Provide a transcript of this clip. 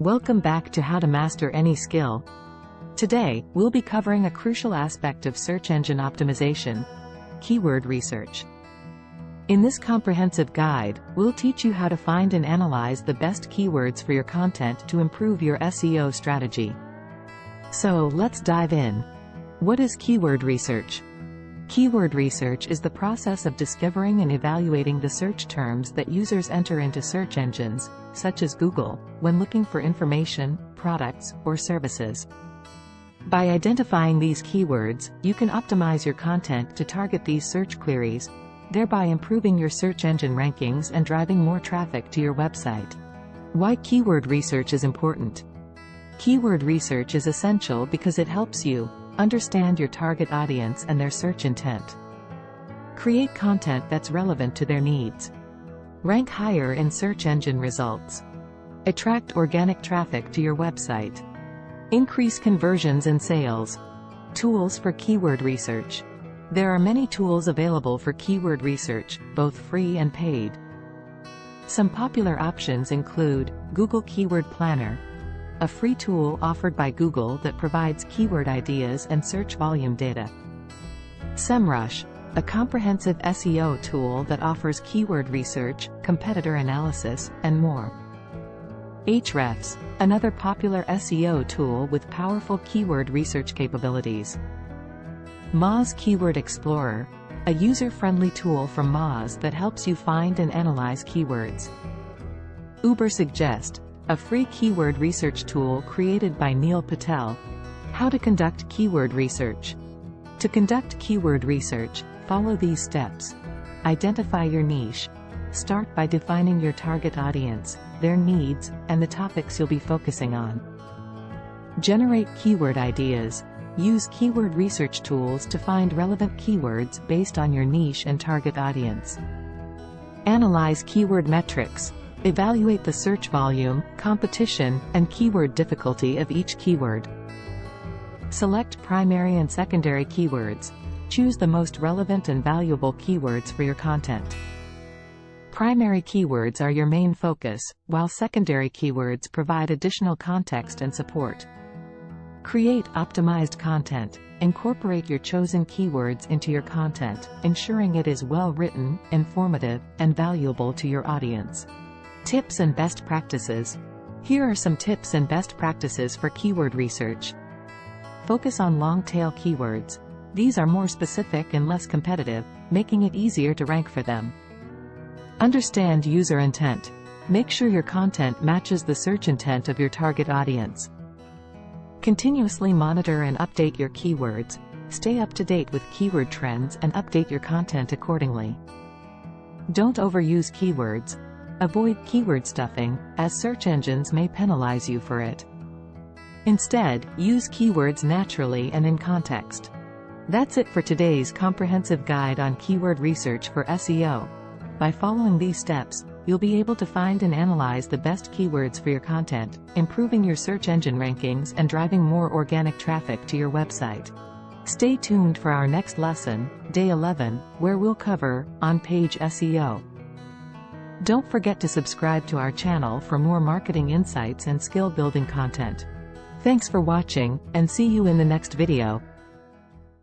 Welcome back to How to Master Any Skill. Today, we'll be covering a crucial aspect of search engine optimization: keyword research. In this comprehensive guide, we'll teach you how to find and analyze the best keywords for your content to improve your SEO strategy. So, let's dive in. What is keyword research? Keyword research is the process of discovering and evaluating the search terms that users enter into search engines, such as Google, when looking for information, products, or services. By identifying these keywords, you can optimize your content to target these search queries, thereby improving your search engine rankings and driving more traffic to your website. Why keyword research is important? Keyword research is essential because it helps you understand your target audience and their search intent. Create content that's relevant to their needs. Rank higher in search engine results. Attract organic traffic to your website. Increase conversions and sales. Tools for keyword research. There are many tools available for keyword research, both free and paid. Some popular options include Google Keyword Planner, a free tool offered by Google that provides keyword ideas and search volume data. SEMrush, a comprehensive SEO tool that offers keyword research, competitor analysis, and more. Ahrefs, another popular SEO tool with powerful keyword research capabilities. Moz Keyword Explorer, a user-friendly tool from Moz that helps you find and analyze keywords. Ubersuggest, a free keyword research tool created by Neil Patel. How to conduct keyword research. To conduct keyword research, follow these steps. Identify your niche. Start by defining your target audience, their needs, and the topics you'll be focusing on. Generate keyword ideas. Use keyword research tools to find relevant keywords based on your niche and target audience. Analyze keyword metrics. Evaluate the search volume, competition, and keyword difficulty of each keyword. Select primary and secondary keywords. Choose the most relevant and valuable keywords for your content. Primary keywords are your main focus, while secondary keywords provide additional context and support. Create optimized content. Incorporate your chosen keywords into your content, ensuring it is well written, informative, and valuable to your audience. Tips and best practices. Here are some tips and best practices for keyword research. Focus on long-tail keywords. These are more specific and less competitive, making it easier to rank for them. Understand user intent. Make sure your content matches the search intent of your target audience. Continuously monitor and update your keywords. Stay up to date with keyword trends and update your content accordingly. Don't overuse keywords. Avoid keyword stuffing, as search engines may penalize you for it. Instead, use keywords naturally and in context. That's it for today's comprehensive guide on keyword research for SEO. By following these steps, you'll be able to find and analyze the best keywords for your content, improving your search engine rankings and driving more organic traffic to your website. Stay tuned for our next lesson, Day 11, where we'll cover on-page SEO. Don't forget to subscribe to our channel for more marketing insights and skill-building content. Thanks for watching, and see you in the next video.